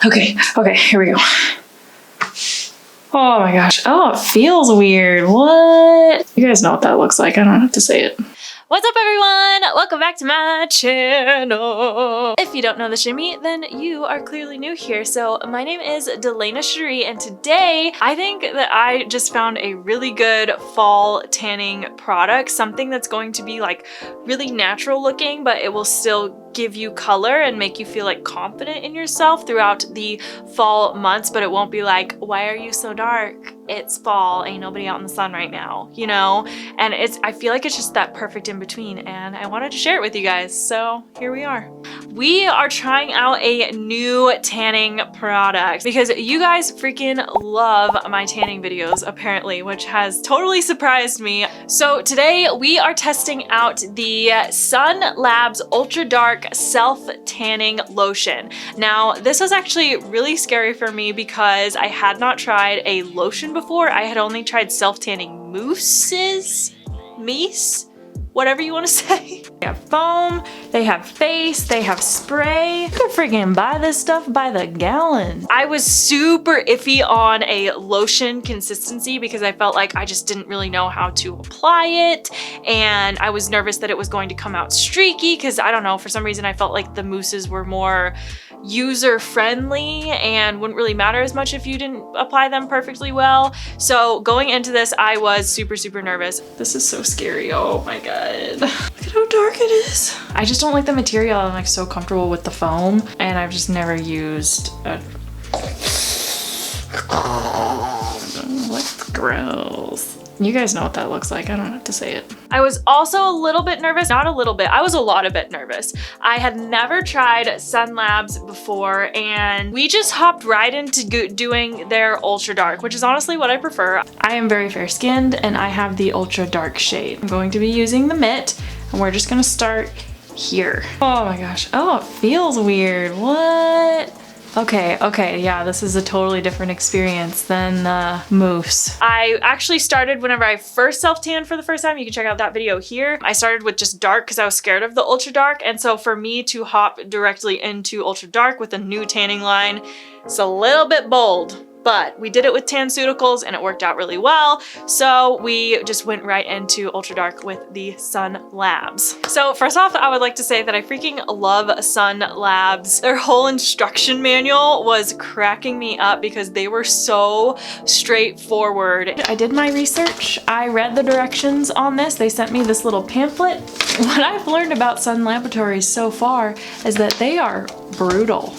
Okay, here we go. Oh my gosh. Oh, it feels weird. What? You guys know what that looks like. I don't have to say it. What's up, everyone? Welcome back to my channel. If you don't know the shimmy, then you are clearly new here. So my name is Delana Cherie, and today I think that I just found a really good fall tanning product, something that's going to be like really natural looking, but it will still give you color and make you feel like confident in yourself throughout the fall months, but it won't be like, why are you so dark? It's fall, ain't nobody out in the sun right now, you know? And I feel like it's just that perfect in between, and I wanted to share it with you guys, so here we are. We are trying out a new tanning product because you guys freaking love my tanning videos apparently, which has totally surprised me. So today we are testing out the Sun Labs Ultra Dark Self Tanning Lotion. Now this was actually really scary for me because I had not tried a lotion before. I had only tried self-tanning mousses, whatever you want to say. They have foam, they have face, they have spray. You can freaking buy this stuff by the gallon. I was super iffy on a lotion consistency because I felt like I just didn't really know how to apply it, and I was nervous that it was going to come out streaky because I don't know, for some reason I felt like the mousses were more user-friendly and wouldn't really matter as much if you didn't apply them perfectly well. So going into this, I was super nervous. This is so scary. Oh my god. Look at how dark it is. I just don't like the material. I'm like so comfortable with the foam, and I've just never used a... What's gross? You guys know what that looks like. I don't have to say it. I was also a little bit nervous. Not a little bit. I was a lot of bit nervous. I had never tried Sun Labs before, and we just hopped right into doing their Ultra Dark, which is honestly what I prefer. I am very fair skinned, and I have the Ultra Dark shade. I'm going to be using the mitt, and we're just gonna start here. Oh my gosh. Oh, it feels weird. What? Okay, yeah, this is a totally different experience than mousse. I actually started whenever I first self-tanned for the first time. You can check out that video here. I started with just dark because I was scared of the Ultra Dark, and so for me to hop directly into Ultra Dark with a new tanning line, it's a little bit bold. But we did it with TanCeuticals and it worked out really well. So we just went right into Ultra Dark with the Sun Labs. So first off, I would like to say that I freaking love Sun Labs. Their whole instruction manual was cracking me up because they were so straightforward. I did my research. I read the directions on this. They sent me this little pamphlet. What I've learned about Sun Laboratories so far is that they are brutal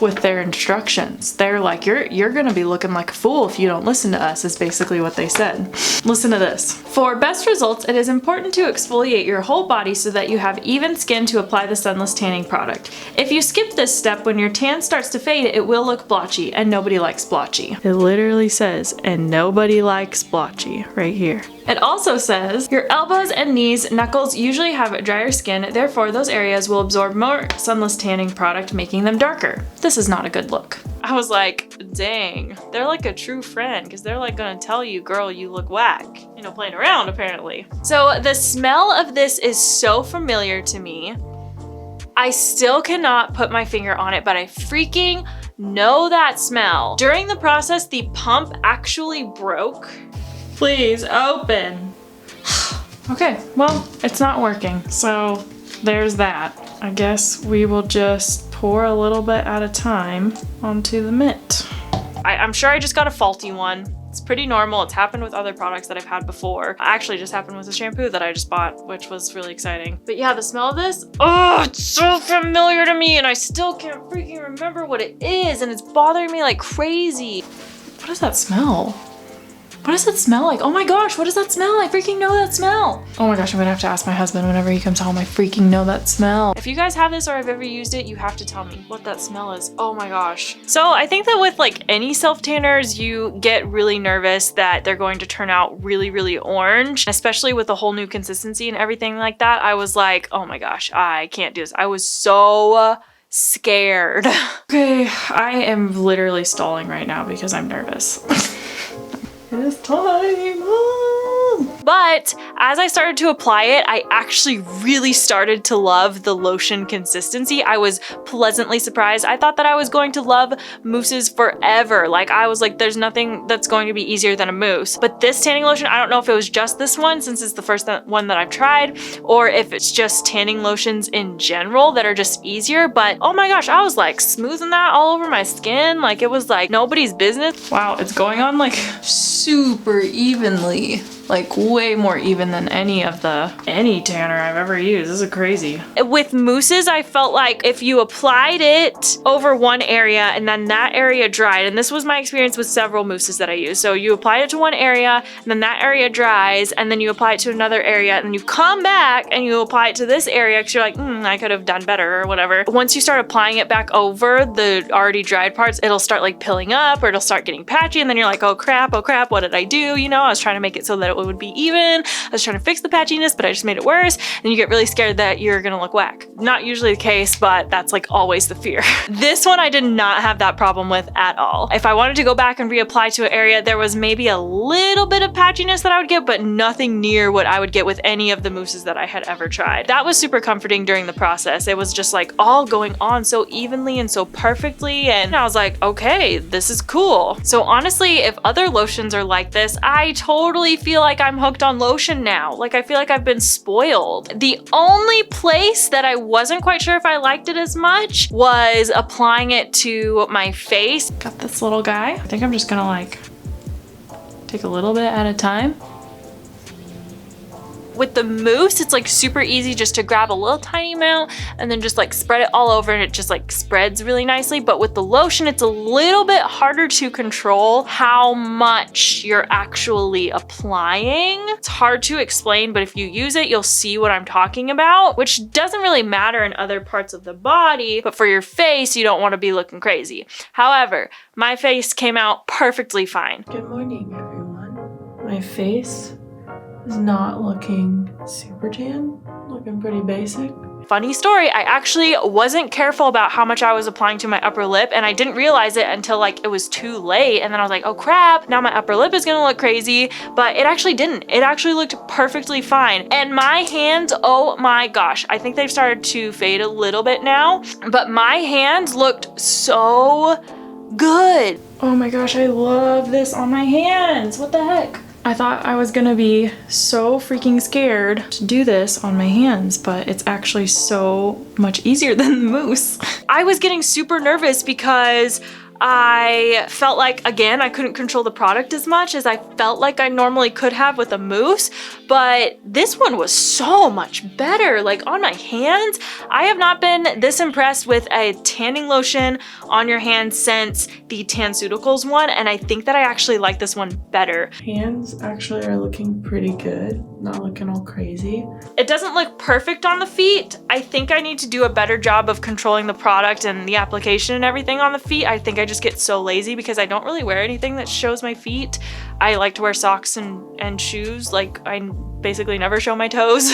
with their instructions. They're like, you're gonna be looking like a fool if you don't listen to us, is basically what they said. Listen to this. For best results, it is important to exfoliate your whole body so that you have even skin to apply the sunless tanning product. If you skip this step, when your tan starts to fade, it will look blotchy, and nobody likes blotchy. It literally says, and nobody likes blotchy, right here. It also says, your elbows and knees, knuckles usually have drier skin, therefore those areas will absorb more sunless tanning product, making them darker. This is not a good look. I was like, dang, they're like a true friend because they're like gonna tell you, girl, you look whack. You know, playing around apparently. So the smell of this is so familiar to me. I still cannot put my finger on it, but I freaking know that smell. During the process, the pump actually broke. Please open. Okay, well, it's not working, so there's that. I guess we will just pour a little bit at a time onto the mitt. I'm sure I just got a faulty one. It's pretty normal. It's happened with other products that I've had before. It actually just happened with a shampoo that I just bought, which was really exciting. But yeah, the smell of this, oh, it's so familiar to me, and I still can't freaking remember what it is, and it's bothering me like crazy. What does that smell? What does that smell like? Oh my gosh, what does that smell? I freaking know that smell. Oh my gosh, I'm gonna have to ask my husband whenever he comes home. I freaking know that smell. If you guys have this or have ever used it, you have to tell me what that smell is. Oh my gosh. So I think that with like any self-tanners, you get really nervous that they're going to turn out really orange, especially with the whole new consistency and everything like that. I was like, oh my gosh, I can't do this. I was so scared. Okay, I am literally stalling right now because I'm nervous. It is time. But as I started to apply it, I actually really started to love the lotion consistency. I was pleasantly surprised. I thought that I was going to love mousses forever. Like I was like, there's nothing that's going to be easier than a mousse. But this tanning lotion, I don't know if it was just this one since it's the first one that I've tried, or if it's just tanning lotions in general that are just easier. But oh my gosh, I was like smoothing that all over my skin. Like it was like nobody's business. Wow, it's going on like super evenly. Like way more even than any tanner I've ever used. This is crazy. With mousses, I felt like if you applied it over one area and then that area dried, and this was my experience with several mousses that I used. So you apply it to one area and then that area dries, and then you apply it to another area and then you come back and you apply it to this area because you're like, I could have done better or whatever. Once you start applying it back over the already dried parts, it'll start like pilling up or it'll start getting patchy, and then you're like, oh crap, what did I do? You know, I was trying to make it so that it would be even. I was trying to fix the patchiness, but I just made it worse. And you get really scared that you're gonna look whack. Not usually the case, but that's like always the fear. This one I did not have that problem with at all. If I wanted to go back and reapply to an area, there was maybe a little bit of patchiness that I would get, but nothing near what I would get with any of the mousses that I had ever tried. That was super comforting during the process. It was just like all going on so evenly and so perfectly. And I was like, okay, this is cool. So honestly, if other lotions are like this, I totally feel like I'm hooked on lotion now. Like I feel like I've been spoiled. The only place that I wasn't quite sure if I liked it as much was applying it to my face. Got this little guy. I think I'm just gonna like take a little bit at a time. With the mousse, it's like super easy just to grab a little tiny amount and then just like spread it all over, and it just like spreads really nicely. But with the lotion, it's a little bit harder to control how much you're actually applying. It's hard to explain, but if you use it, you'll see what I'm talking about, which doesn't really matter in other parts of the body, but for your face, you don't want to be looking crazy. However, my face came out perfectly fine. Good morning, everyone. My face is not looking super tan, looking pretty basic. Funny story, I actually wasn't careful about how much I was applying to my upper lip, and I didn't realize it until like it was too late, and then I was like, oh crap, now my upper lip is gonna look crazy, but it actually didn't. It actually looked perfectly fine. And my hands, oh my gosh, I think they've started to fade a little bit now, but my hands looked so good. Oh my gosh, I love this on my hands. What the heck? I thought I was gonna be so freaking scared to do this on my hands, but it's actually so much easier than the mousse. I was getting super nervous because I felt like, again, I couldn't control the product as much as I felt like I normally could have with a mousse, but this one was so much better. Like on my hands, I have not been this impressed with a tanning lotion on your hands since the Tanceuticals one, and I think that I actually like this one better. Hands actually are looking pretty good, not looking all crazy. It doesn't look perfect on the feet. I think I need to do a better job of controlling the product and the application and everything on the feet. I think I just get so lazy because I don't really wear anything that shows my feet. I like to wear socks and shoes. Like I basically never show my toes.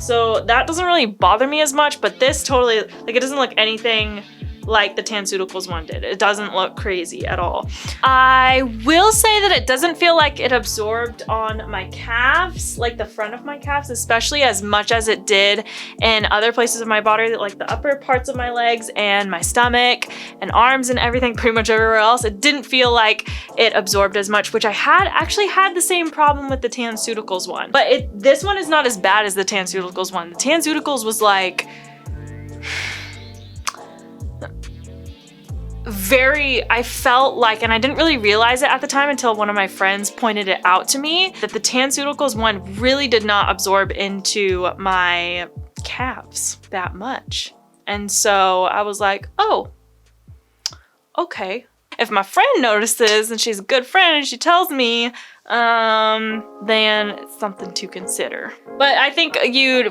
So that doesn't really bother me as much, but this totally, like it doesn't look anything like the Tanceuticals one did. It doesn't look crazy at all. I will say that it doesn't feel like it absorbed on my calves, like the front of my calves, especially as much as it did in other places of my body, like the upper parts of my legs and my stomach and arms and everything, pretty much everywhere else. It didn't feel like it absorbed as much, which I actually had the same problem with the Tanceuticals one. But this one is not as bad as the Tanceuticals one. The Tanceuticals was like I felt like, and I didn't really realize it at the time until one of my friends pointed it out to me, that the Tanceuticals one really did not absorb into my calves that much. And so I was like, oh, okay. If my friend notices and she's a good friend and she tells me, then it's something to consider. But I think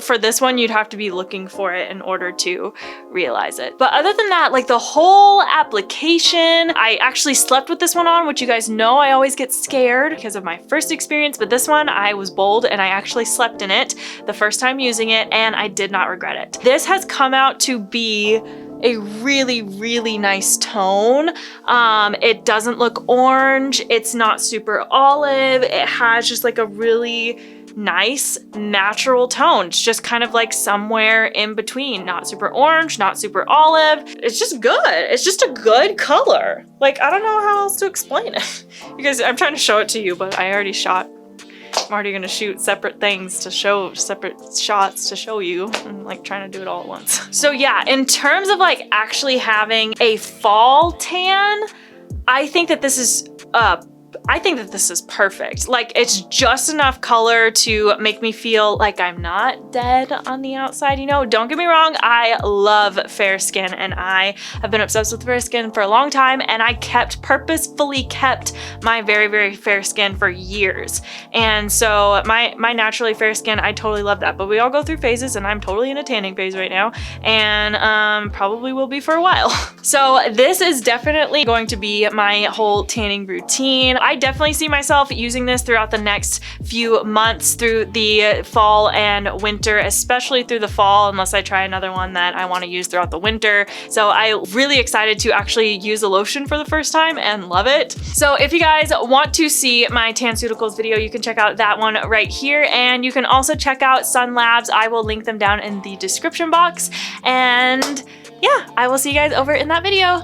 for this one, you'd have to be looking for it in order to realize it. But other than that, like the whole application, I actually slept with this one on, which you guys know I always get scared because of my first experience, but this one I was bold and I actually slept in it the first time using it, and I did not regret it. This has come out to be a really, really nice tone. It doesn't look orange. It's not super olive. It has just like a really nice natural tones, just kind of like somewhere in between, not super orange, not super olive. It's just good. It's just a good color. Like, I don't know how else to explain it. You guys, I'm trying to show it to you, but I already shot. I'm already gonna shoot separate things to show, separate shots to show you. I'm like trying to do it all at once. So yeah, in terms of like actually having a fall tan, I think that this is perfect. Like, it's just enough color to make me feel like I'm not dead on the outside, you know? Don't get me wrong, I love fair skin, and I have been obsessed with fair skin for a long time, and I purposefully kept my very, very fair skin for years. And so my naturally fair skin, I totally love that. But we all go through phases, and I'm totally in a tanning phase right now, and probably will be for a while. So this is definitely going to be my whole tanning routine. I definitely see myself using this throughout the next few months through the fall and winter, especially through the fall, unless I try another one that I want to use throughout the winter. So I'm really excited to actually use the lotion for the first time and love it. So if you guys want to see my Tanceuticals video, you can check out that one right here. And you can also check out Sun Labs. I will link them down in the description box. And yeah, I will see you guys over in that video.